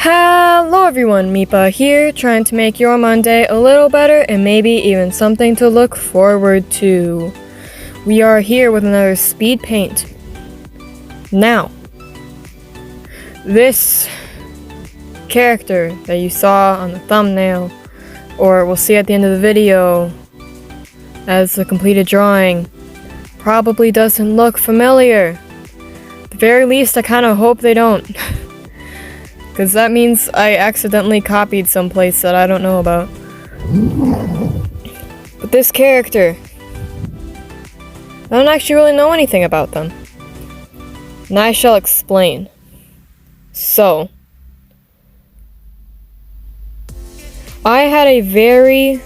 Hello everyone, Meepa here, trying to make your Monday a little better and maybe even something to look forward to. We are here with another Speedpaint. Now, this character that you saw on the thumbnail, or we'll see at the end of the video as the completed drawing, probably doesn't look familiar. At the very least, I kind of hope they don't. Because that means I accidentally copied someplace that I don't know about. But this character, I don't actually really know anything about them. And I shall explain. So, I had a very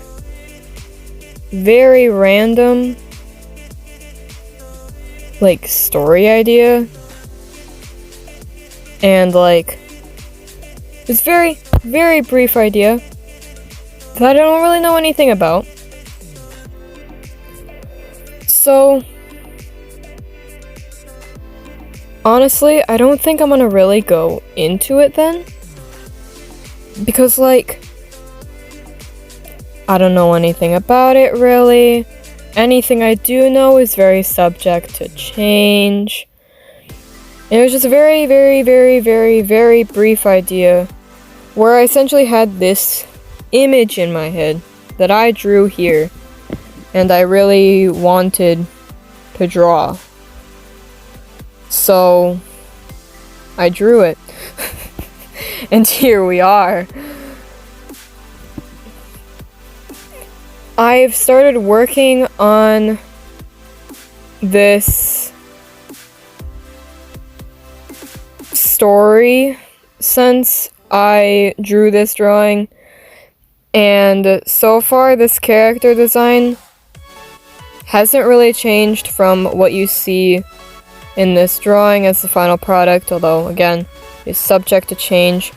random, story idea. And, this very brief idea that I don't really know anything about. So, honestly, I don't think I'm gonna really go into it then. Because, I don't know anything about it really. Anything I do know is very subject to change. It was just a very brief idea where I essentially had this image in my head that I drew here and I really wanted to draw. So I drew it. And here we are. I've started working on this story since I drew this drawing, and so far this character design hasn't really changed from what you see in this drawing as the final product, although again it's subject to change.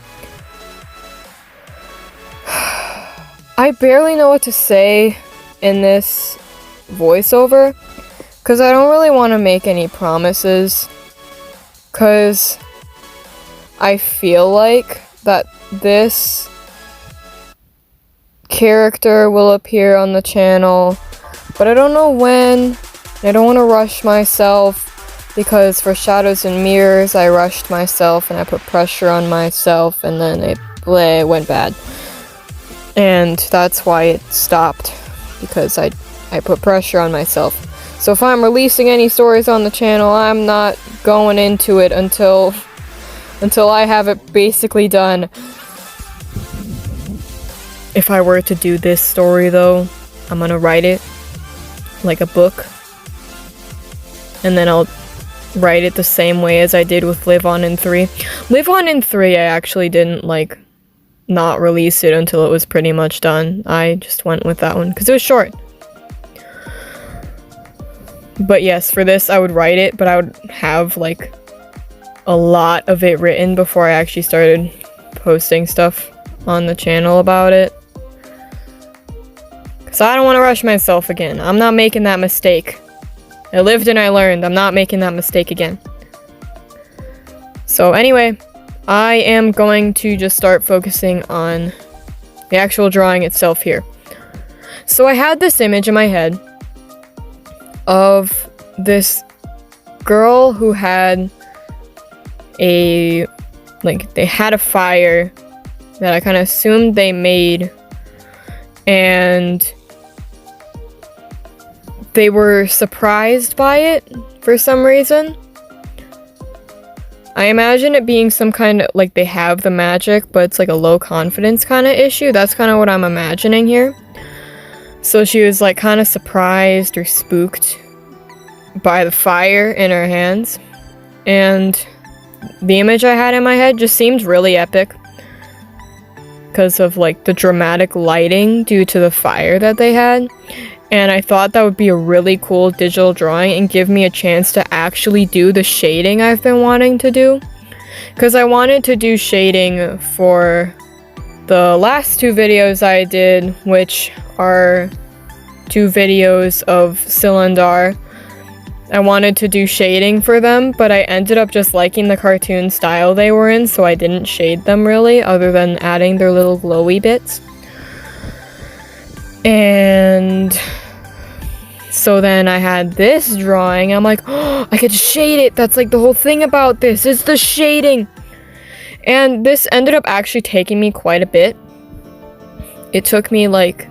I barely know what to say in this voiceover because I don't really want to make any promises, because I feel like that this character will appear on the channel, but I don't know when. I don't want to rush myself, because for Shadows and Mirrors I rushed myself and I put pressure on myself and then it went bad. And that's why it stopped, because I put pressure on myself. So if I'm releasing any stories on the channel, I'm not going into it until I have it basically done. If I were to do this story though, I'm gonna write it like a book. And then I'll write it the same way as I did with Live On in 3. Live On in 3 I actually didn't not release it until it was pretty much done. I just went with that one because it was short. But yes, for this I would write it, but I would have a lot of it written before I actually started posting stuff on the channel about it. Because I don't want to rush myself again. I'm not making that mistake. I lived and I learned. I'm not making that mistake again. So anyway, I am going to just start focusing on the actual drawing itself here. So I had this image in my head of this girl who had they had a fire that I kind of assumed they made, and they were surprised by it for some reason. I imagine it being some kind of, they have the magic, but it's a low confidence kind of issue. That's kind of what I'm imagining here. So she was kind of surprised or spooked by the fire in her hands, and the image I had in my head just seemed really epic because of the dramatic lighting due to the fire that they had. And I thought that would be a really cool digital drawing and give me a chance to actually do the shading I've been wanting to do. Because I wanted to do shading for the last 2 videos I did, which are 2 videos of Cylindar, I wanted to do shading for them, but I ended up just liking the cartoon style they were in, so I didn't shade them really, other than adding their little glowy bits. And so then I had this drawing. I'm like, oh, I could shade it. That's like the whole thing about this, is the shading. And this ended up actually taking me quite a bit. It took me like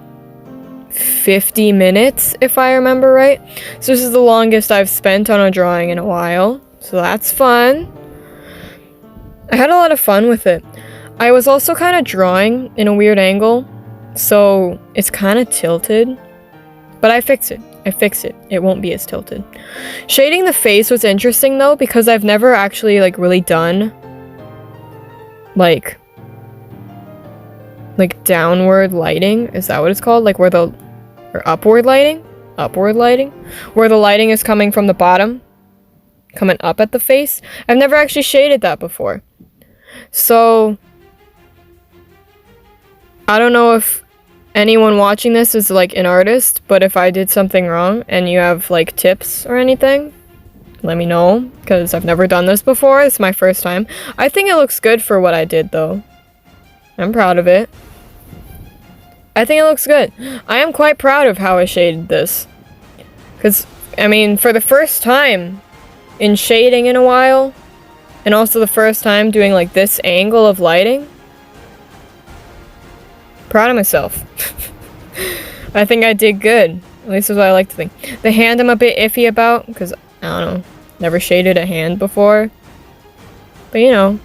50 minutes, if I remember right. So this is the longest I've spent on a drawing in a while. So that's fun. I had a lot of fun with it. I was also kind of drawing in a weird angle, so it's kind of tilted. But I fix it. It won't be as tilted. Shading the face was interesting though, because I've never actually like really done like downward lighting. Is that what it's called? Like or upward lighting? Upward lighting? Where the lighting is coming from the bottom, coming up at the face. I've never actually shaded that before. So I don't know if anyone watching this is like an artist, but if I did something wrong and you have like tips or anything, let me know, because I've never done this before. It's my first time. I think it looks good for what I did though. I'm proud of it. I think it looks good. I am quite proud of how I shaded this. Because, I mean, for the first time in shading in a while, and also the first time doing like this angle of lighting, proud of myself. I think I did good. At least that's what I like to think. The hand I'm a bit iffy about, because, I don't know, never shaded a hand before. But, you know,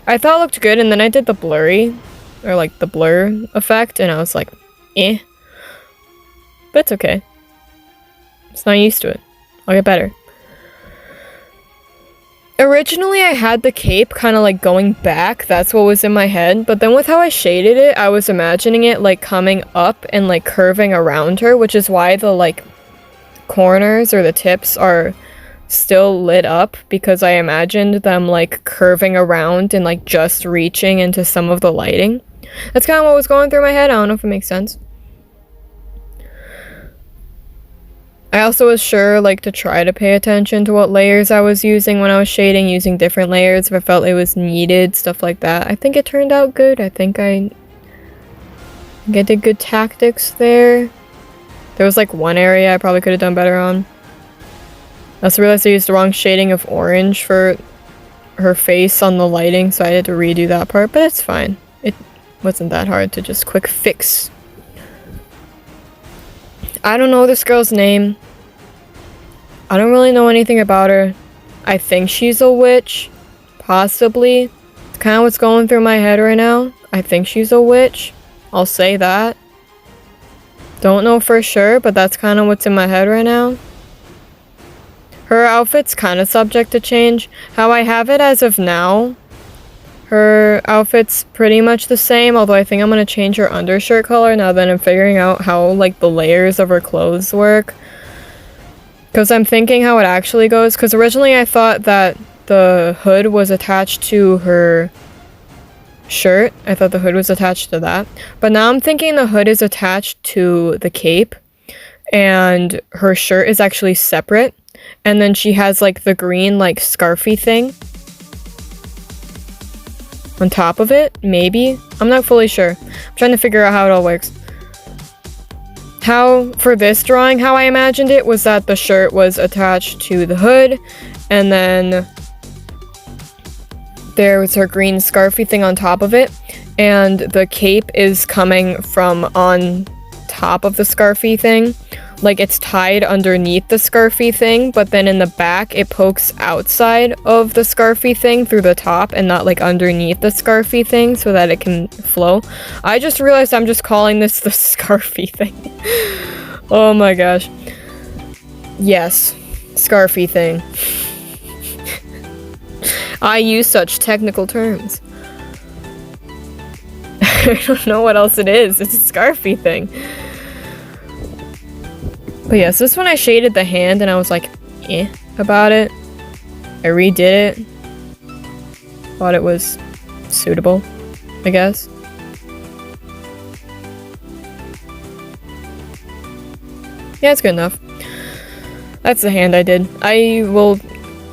I thought it looked good, and then I did the blurry, or like the blur effect, and I was like, eh. But it's okay. It's not used to it. I'll get better. Originally, I had the cape kind of like going back. That's what was in my head. But then with how I shaded it, I was imagining it like coming up and like curving around her, which is why the like corners or the tips are still lit up, because I imagined them like curving around and like just reaching into some of the lighting. That's kind of what was going through my head. I don't know if it makes sense. I also was sure like to try to pay attention to what layers I was using when I was shading, using different layers if I felt it was needed, stuff like that. I think it turned out good. I think I did good tactics there. There was like one area I probably could have done better on. I also realized I used the wrong shading of orange for her face on the lighting, so I had to redo that part, but it's fine. It wasn't that hard to just quick fix. I don't know this girl's name. I don't really know anything about her. I think she's a witch. Possibly. It's kind of what's going through my head right now. I think she's a witch. I'll say that. Don't know for sure, but that's kind of what's in my head right now. Her outfit's kind of subject to change. How I have it as of now, her outfit's pretty much the same, although I think I'm going to change her undershirt color now that I'm figuring out how like the layers of her clothes work. Because I'm thinking how it actually goes, because originally I thought that the hood was attached to her shirt. I thought the hood was attached to that. But now I'm thinking the hood is attached to the cape, and her shirt is actually separate. And then she has like the green like scarfy thing on top of it, maybe? I'm not fully sure. I'm trying to figure out how it all works. How, for this drawing, how I imagined it was that the shirt was attached to the hood, and then there was her green scarfy thing on top of it, and the cape is coming from on top of the scarfy thing. Like, it's tied underneath the scarfy thing, but then in the back, it pokes outside of the scarfy thing through the top and not, like, underneath the scarfy thing so that it can flow. I just realized I'm just calling this the scarfy thing. Oh my gosh. Yes. Scarfy thing. I use such technical terms. I don't know what else it is. It's a scarfy thing. But yes, this one I shaded the hand and I was like, eh, about it. I redid it. Thought it was suitable, I guess. Yeah, it's good enough. That's the hand I did. I will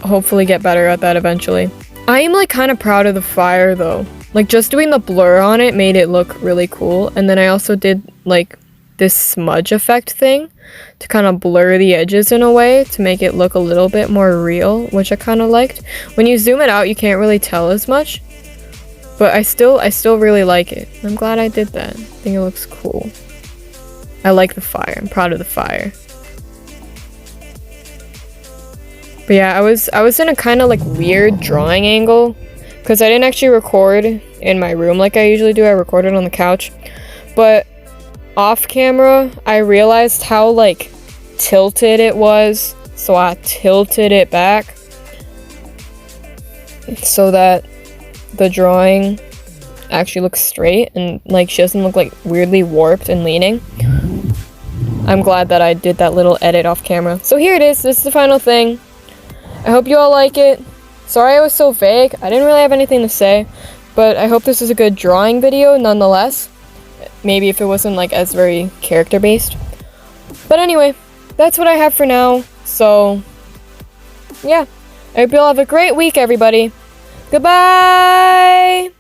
hopefully get better at that eventually. I am like kind of proud of the fire though. Like just doing the blur on it made it look really cool. And then I also did like this smudge effect thing to kind of blur the edges in a way to make it look a little bit more real, which I kind of liked. When you zoom it out, you can't really tell as much, but I still really like it. I'm glad I did that. I think it looks cool. I like the fire. I'm proud of the fire. But yeah, I was in a kind of like weird drawing angle because I didn't actually record in my room like I usually do. I recorded on the couch, but off camera, I realized how like tilted it was, so I tilted it back so that the drawing actually looks straight and like she doesn't look like weirdly warped and leaning. I'm glad that I did that little edit off camera. So here it is. This is the final thing. I hope you all like it. Sorry I was so vague. I didn't really have anything to say, but I hope this is a good drawing video nonetheless. Maybe if it wasn't like as very character based. But anyway, that's what I have for now. So yeah, I hope you all have a great week, everybody. Goodbye!